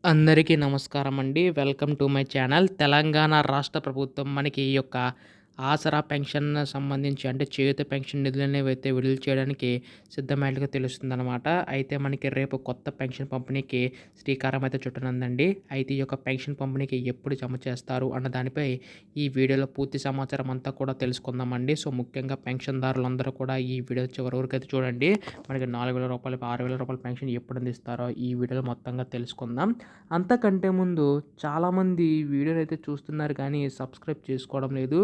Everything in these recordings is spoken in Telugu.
అందరికీ నమస్కారం అండి. Welcome to my channel. Telangana రాష్ట్ర ప్రభుత్వం మనకి ఈ యొక్క ఆసరా పెన్షన్ సంబంధించి అంటే చేయూత పెన్షన్ నిధులనేవైతే విడుదల చేయడానికి సిద్ధమైనట్టుగా తెలుస్తుందనమాట. అయితే మనకి రేపు కొత్త పెన్షన్ పంపిణీకి శ్రీకారం అయితే చుట్టనుందండి. అయితే ఈ యొక్క పెన్షన్ పంపిణీకి ఎప్పుడు జమ చేస్తారు అన్న దానిపై ఈ వీడియోలో పూర్తి సమాచారం అంతా కూడా తెలుసుకుందామండి. సో, ముఖ్యంగా పెన్షన్‌దారులందరూ కూడా ఈ వీడియో చివరి వరకు అయితే చూడండి. మనకి రూ. 4,000, రూ. 6,000 పెన్షన్ ఎప్పుడు అందిస్తారో ఈ వీడియోలో మొత్తంగా తెలుసుకుందాం. అంతకంటే ముందు చాలామంది వీడియోనైతే చూస్తున్నారు కానీ సబ్స్క్రైబ్ చేసుకోవడం లేదు.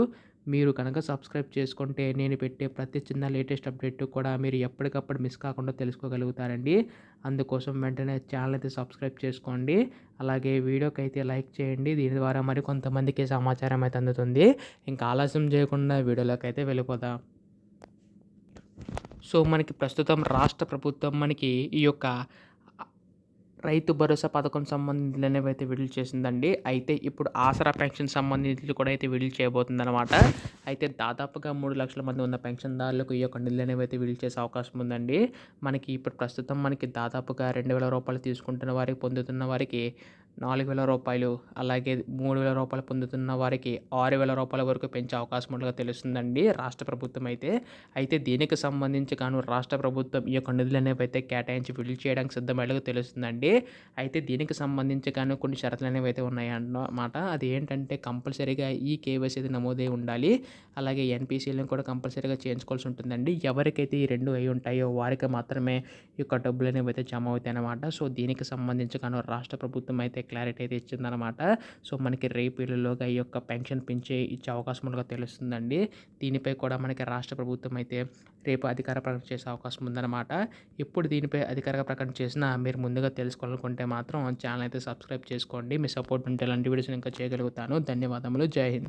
మీరు కనుక సబ్స్క్రైబ్ చేసుకుంటే నేను పెట్టే ప్రతి చిన్న లేటెస్ట్ అప్డేట్ కూడా మీరు ఎప్పటికప్పుడు మిస్ కాకుండా తెలుసుకోగలుగుతారండి. అందుకోసం వెంటనే ఛానల్ అయితే సబ్స్క్రైబ్ చేసుకోండి. అలాగే వీడియోకి అయితే లైక్ చేయండి. దీని ద్వారా మరి కొంతమందికి సమాచారం అయితే అందుతుంది. ఇంకా ఆలస్యం చేయకుండా వీడియోలోకి అయితే వెళ్ళిపోదాం. సో, మనకి ప్రస్తుతం రాష్ట్ర ప్రభుత్వం మనకి ఈ యొక్క రైతు భరోసా పథకం సంబంధించినవైతే విడుదల చేసిందండి. అయితే ఇప్పుడు ఆసరా పెన్షన్ సంబంధించి కూడా అయితే విడుదల చేయబోతుందనమాట. అయితే దాదాపుగా 3,00,000 మంది ఉన్న పెన్షన్‌దారులకు ఈ యొక్క నిధులనేవైతే విడుదల చేసే అవకాశం ఉందండి. మనకి ఇప్పుడు ప్రస్తుతం మనకి దాదాపుగా రూ. 2,000 తీసుకుంటున్న వారికి పొందుతున్న వారికి రూ. 4,000 అలాగే రూ. 3,000 పొందుతున్న వారికి రూ. 6,000 వరకు పెంచే అవకాశం ఉన్నట్టుగా తెలుస్తుందండి రాష్ట్ర ప్రభుత్వం అయితే. అయితే దీనికి సంబంధించి గాను రాష్ట్ర ప్రభుత్వం ఈ యొక్క నిధులనేవైతే కేటాయించి విడుదల చేయడానికి సిద్ధమైనట్టుగా తెలుస్తుందండి. అయితే దీనికి సంబంధించి గాను కొన్ని షరతులనేవైతే ఉన్నాయన్నమాట. అది ఏంటంటే కంపల్సరీగా ఈ కేవైసీ అయితే నమోదై ఉండాలి. అలాగే ఎన్‌పీసీలను కూడా కంపల్సరీగా చేయించుకోవాల్సి ఉంటుందండి. ఎవరికైతే ఈ 2 అయి ఉంటాయో వారికి మాత్రమే ఈ యొక్క డబ్బులనేవైతే జమ అవుతాయన్నమాట. సో, దీనికి సంబంధించి గాను రాష్ట్ర ప్రభుత్వం అయితే క్లారిటీ అయితే ఇచ్చిందనమాట. సో, మనకి రేపు ఎల్లుండిలోగా ఈ యొక్క పెన్షన్ ఇచ్చే అవకాశం ఉన్నట్టుగా తెలుస్తుందండి. దీనిపై కూడా మనకి రాష్ట్ర ప్రభుత్వం అయితే రేపు అధికార ప్రకటన చేసే అవకాశం ఉందన్నమాట. ఎప్పుడు దీనిపై అధికారిక ప్రకటన చేసినా మీరు ముందుగా తెలుసుకోవాలనుకుంటే మాత్రం ఛానల్ అయితే సబ్స్క్రైబ్ చేసుకోండి. మీ సపోర్ట్ ఉంటే ఇలాంటి వీడియోస్ ఇంకా చేయగలుగుతాను. ధన్యవాదములు. జై హింద్.